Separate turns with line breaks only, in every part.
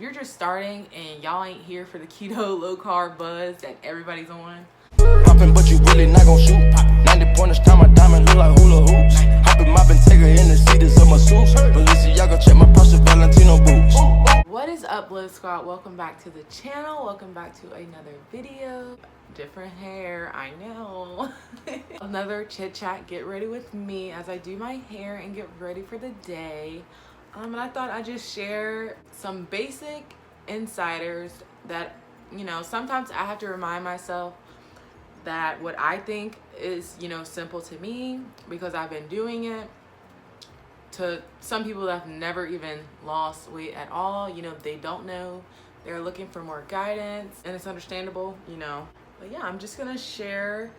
you're just starting and y'all ain't here for the keto low carb buzz that everybody's on.
Poppin', but you really not gon' shoot. 90 pointers, time my diamond look like hula hoops. Hoppin', moppin', take her in the seats of my suits. Malaysian, y'all go check my Patrice Valentino boots.
What is up, Liv Squad? Welcome back to the channel. Welcome back to another video. Different hair, I know. Another chit chat, get ready with me as I do my hair and get ready for the day. And I thought I'd just share some basic insiders that, you know, sometimes I have to remind myself that what I think is, you know, simple to me because I've been doing it, to some people that have never even lost weight at all. You know, they don't know, they're looking for more guidance, and it's understandable, you know. But yeah, I'm just gonna share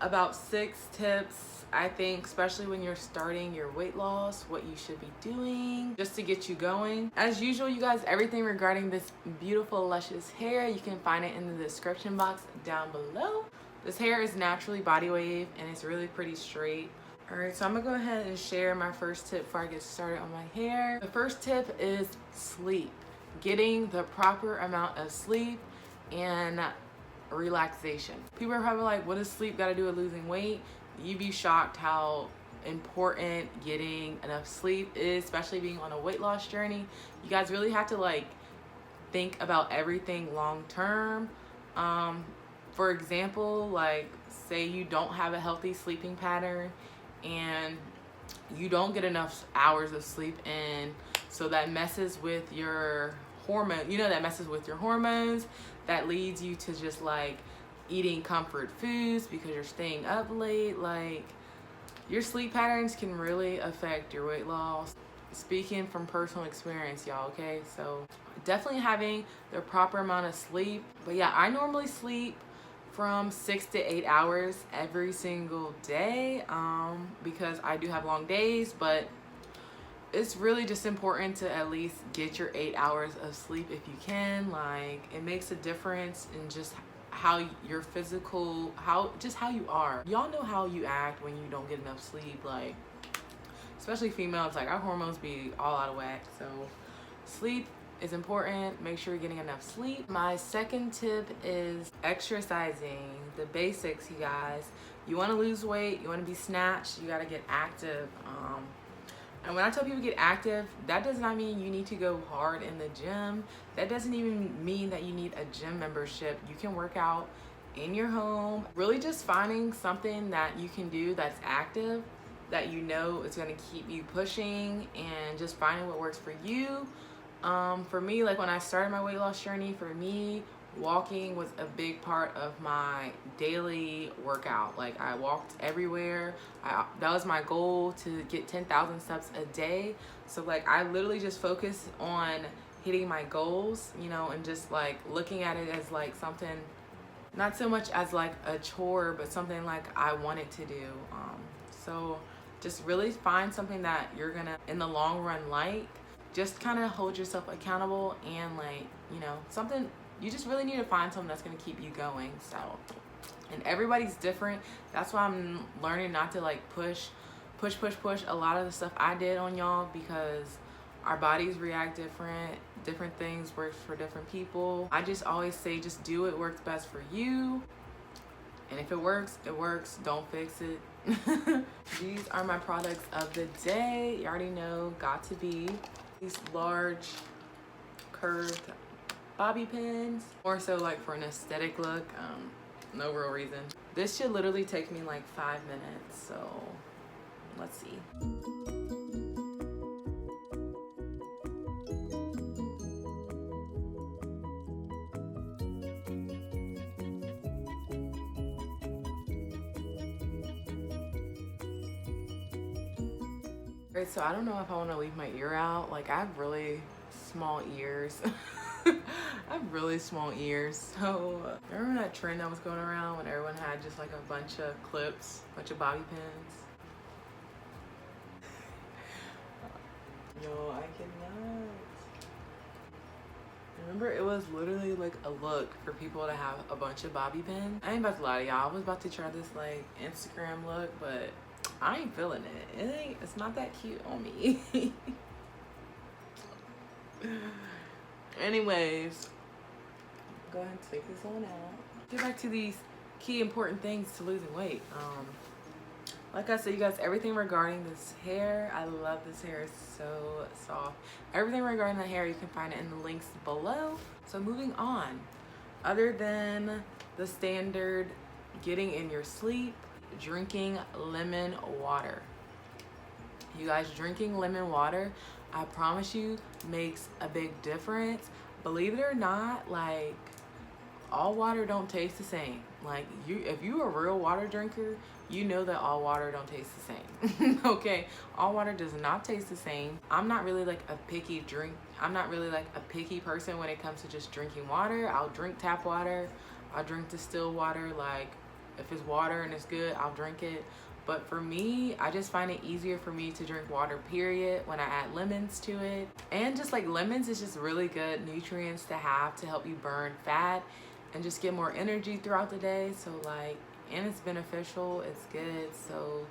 about 6 tips, I think, especially when you're starting your weight loss, what you should be doing just to get you going. As usual, you guys, everything regarding this beautiful, luscious hair, you can find it in the description box down below. This hair is naturally body wave and it's really pretty straight. All right, so I'm gonna go ahead and share my first tip before I get started on my hair. The first tip is sleep. Getting the proper amount of sleep and relaxation. People are probably like, what does sleep got to do with losing weight? You'd be shocked how important getting enough sleep is, especially being on a weight loss journey. You guys really have to like think about everything long term. For example, like say you don't have a healthy sleeping pattern and you don't get enough hours of sleep in, so that messes with your hormone, you know, that messes with your hormones, that leads you to just like eating comfort foods because you're staying up late. Like, your sleep patterns can really affect your weight loss. Speaking from personal experience, y'all, okay? So definitely having the proper amount of sleep. But yeah, I normally sleep from 6 to 8 hours every single day because I do have long days, but it's really just important to at least get your 8 hours of sleep if you can. Like, it makes a difference in just how your physical, how you are. Y'all know how you act when you don't get enough sleep, like especially females, like our hormones be all out of whack. So sleep is important. Make sure you're getting enough sleep. My second tip is exercising. The basics, you guys. You want to lose weight, you want to be snatched, you got to get active. And when I tell people get active, that does not mean you need to go hard in the gym. That doesn't even mean that you need a gym membership. You can work out in your home. Really just finding something that you can do that's active, that you know is going to keep you pushing, and just finding what works for you. For me, like when I started my weight loss journey, for me, walking was a big part of my daily workout. Like, I walked everywhere. That was my goal, to get 10,000 steps a day. So like, I literally just focused on hitting my goals, you know, and just like looking at it as like something, not so much as like a chore, but something like I wanted to do. So just really find something that you're gonna, in the long run, like, just kind of hold yourself accountable, and like, you know, something, you just really need to find something that's going to keep you going. So, and everybody's different. That's why I'm learning not to like push a lot of the stuff I did on y'all, because our bodies react different things work for different people. I just always say, just do what works best for you, and if it works, it works. Don't fix it. These are my products of the day. You already know, got to be these large curved bobby pins, more so like for an aesthetic look, no real reason. This should literally take me like 5 minutes, so let's see. Alright, so I don't know if I want to leave my ear out. Like, I have really small ears. I have really small ears. So remember that trend that was going around when everyone had just like a bunch of clips, bunch of bobby pins? Yo, I cannot. Remember, it was literally like a look for people to have a bunch of bobby pins. I ain't about to lie to y'all. I was about to try this like Instagram look, but I ain't feeling it. It's not that cute on me. Anyways, go ahead and take this one out. Get back to these key important things to losing weight. Like I said, you guys, everything regarding this hair, I love this hair. It's so soft. Everything regarding the hair, you can find it in the links below. So moving on, other than the standard getting in your sleep, drinking lemon water. You guys, drinking lemon water, I promise you, makes a big difference. Believe it or not, like, all water don't taste the same. Like, if you're a real water drinker, you know that all water don't taste the same. Okay, all water does not taste the same. I'm not really like a picky person when it comes to just drinking water. I'll drink tap water, I'll drink distilled water. Like, if it's water and it's good, I'll drink it. But for me, I just find it easier for me to drink water, period, when I add lemons to it. And just like lemons is just really good nutrients to have to help you burn fat and just get more energy throughout the day. So like, and it's beneficial, it's good. So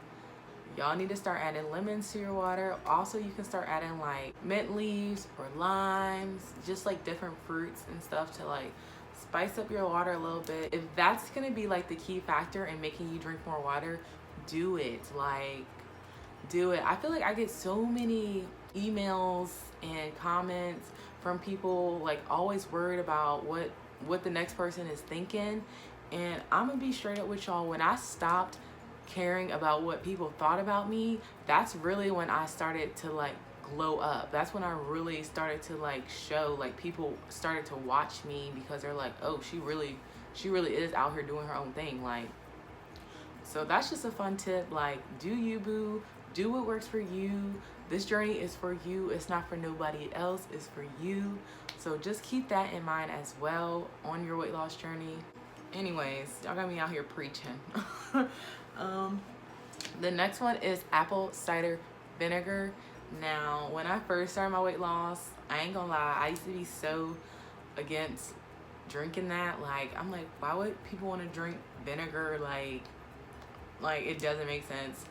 y'all need to start adding lemons to your water. Also, you can start adding like mint leaves or limes, just like different fruits and stuff to like spice up your water a little bit. If that's gonna be like the key factor in making you drink more water, do it. Like, do it. I feel like I get so many emails and comments from people like always worried about what the next person is thinking. And I'm gonna be straight up with y'all, when I stopped caring about what people thought about me, that's really when I started to like glow up. That's when I really started to like show, like people started to watch me because they're like, oh, she really is out here doing her own thing. Like, so that's just a fun tip. Like, do you, boo. Do what works for you. This journey is for you. It's not for nobody else. It's for you. So just keep that in mind as well on your weight loss journey. Anyways, y'all got me out here preaching. The next one is apple cider vinegar. Now, when I first started my weight loss, I ain't gonna lie, I used to be so against drinking that. Like, I'm like, why would people want to drink vinegar? Like it doesn't make sense.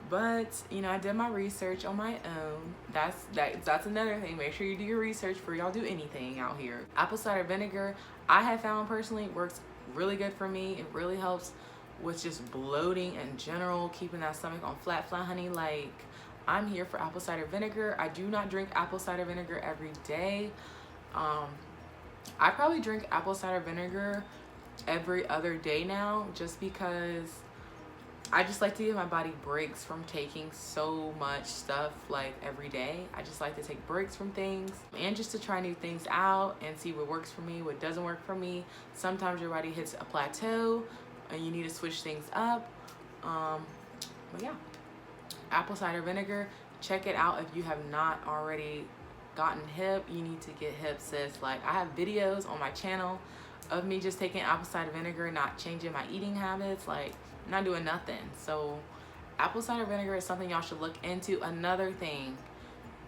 But you know, I did my research on my own. That's another thing. Make sure you do your research before y'all do anything out here. Apple cider vinegar, I have found personally, works really good for me. It really helps with just bloating in general, keeping that stomach on flat, honey. Like, I'm here for apple cider vinegar. I do not drink apple cider vinegar every day. I probably drink apple cider vinegar every other day now, just because I just like to give my body breaks from taking so much stuff like every day. I just like to take breaks from things and just to try new things out and see what works for me, what doesn't work for me. Sometimes your body hits a plateau and you need to switch things up. But yeah, apple cider vinegar, check it out if you have not already gotten hip. You need to get hip, sis. Like, I have videos on my channel of me just taking apple cider vinegar, not changing my eating habits, like not doing nothing. So apple cider vinegar is something y'all should look into. Another thing,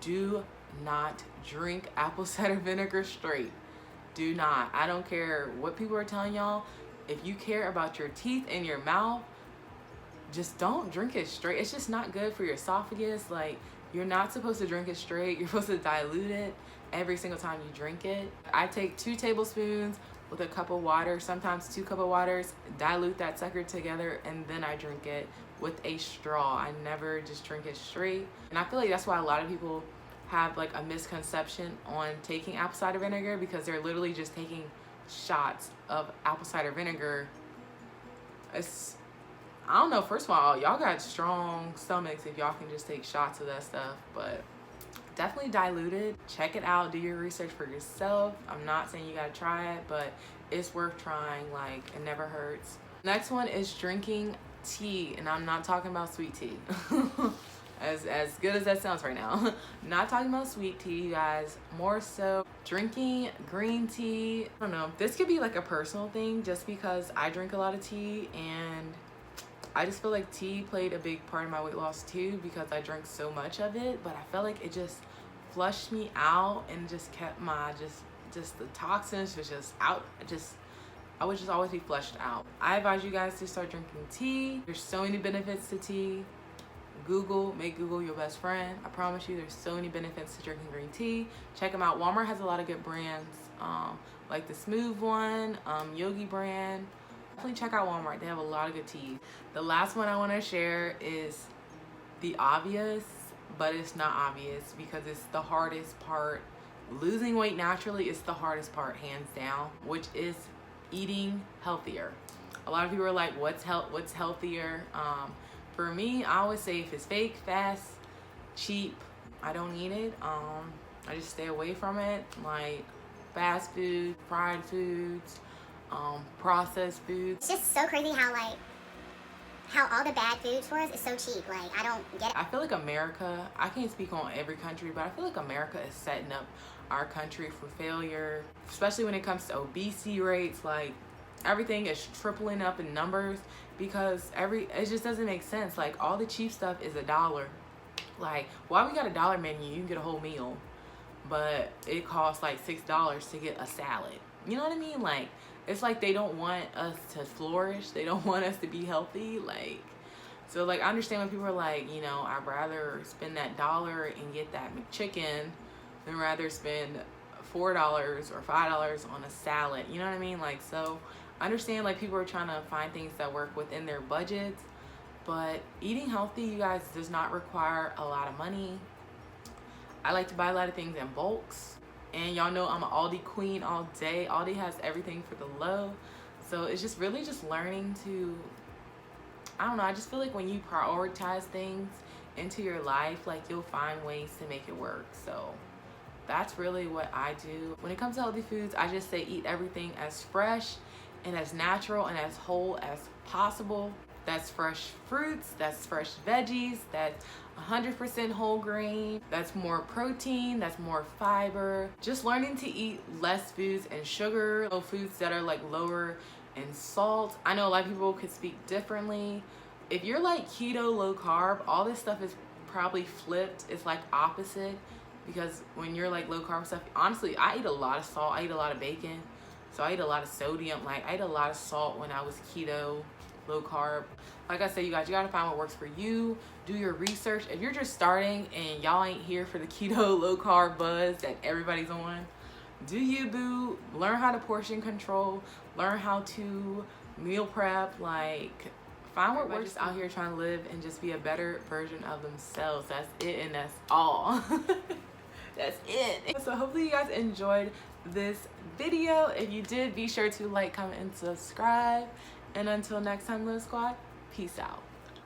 do not drink apple cider vinegar straight. Do not. I don't care what people are telling y'all. If you care about your teeth and your mouth, just don't drink it straight. It's just not good for your esophagus. Like, you're not supposed to drink it straight. You're supposed to dilute it every single time you drink it. I take 2 tablespoons with a cup of water, sometimes 2 cups of waters, dilute that sucker together, and then I drink it with a straw. I never just drink it straight. And I feel like that's why a lot of people have like a misconception on taking apple cider vinegar, because they're literally just taking shots of apple cider vinegar. I don't know, first of all, y'all got strong stomachs if y'all can just take shots of that stuff, but definitely dilute it. Check it out, do your research for yourself. I'm not saying you gotta try it, but it's worth trying. Like, it never hurts. Next one is drinking tea, and I'm not talking about sweet tea. as good as that sounds right now. Not talking about sweet tea, you guys. More so drinking green tea. I don't know, this could be like a personal thing, just because I drink a lot of tea, and I just feel like tea played a big part in my weight loss too, because I drank so much of it. But I felt like it just flushed me out and just kept my just the toxins was just out. I would just always be flushed out. I advise you guys to start drinking tea. There's so many benefits to tea. Make Google your best friend. I promise you there's so many benefits to drinking green tea. Check them out. Walmart has a lot of good brands, like the Smooth one, Yogi brand. Definitely check out Walmart. They have a lot of good teas. The last one I want to share is the obvious, but it's not obvious because it's the hardest part. Losing weight naturally is the hardest part, hands down, which is eating healthier. A lot of people are like, what's healthier? For me, I always say if it's fake, fast, cheap, I don't eat it. I just stay away from it, like fast food, fried foods, processed foods.
It's just so crazy how all the bad foods for us is so cheap. Like, I don't get it.
I feel like America, I can't speak on every country, but I feel like America is setting up our country for failure, especially when it comes to obesity rates. Like, everything is tripling up in numbers because it just doesn't make sense. Like, all the cheap stuff is $1. Like, why we got a $1 menu? You can get a whole meal, but it costs like $6 to get a salad. You know what I mean? Like, it's like they don't want us to flourish. They don't want us to be healthy. Like, so like, I understand when people are like, you know, I'd rather spend that $1 and get that McChicken than rather spend $4 or $5 on a salad. You know what I mean? Like, so I understand like people are trying to find things that work within their budgets, but eating healthy, you guys, does not require a lot of money. I like to buy a lot of things in bulks. And y'all know I'm an Aldi queen all day. Aldi has everything for the low. So it's just really just learning to, I don't know, I just feel like when you prioritize things into your life, like you'll find ways to make it work. So that's really what I do. When it comes to healthy foods, I just say eat everything as fresh and as natural and as whole as possible. That's fresh fruits, that's fresh veggies, that's 100% whole grain, that's more protein, that's more fiber. Just learning to eat less foods and sugar, foods that are like lower in salt. I know a lot of people could speak differently. If you're like keto, low carb, all this stuff is probably flipped. It's like opposite, because when you're like low carb stuff, honestly, I eat a lot of salt, I eat a lot of bacon, so I eat a lot of sodium. Like, I ate a lot of salt when I was keto, low carb. Like I said, you guys, you gotta find what works for you. Do your research. If you're just starting and y'all ain't here for the keto, low carb buzz that everybody's on, do you, boo. Learn how to portion control, learn how to meal prep. Like, find what works. Out here trying to live and just be a better version of themselves. That's it, and that's all. That's it. So hopefully you guys enjoyed this video. If you did, be sure to like, comment, and subscribe. And until next time, Liv Squad, peace out.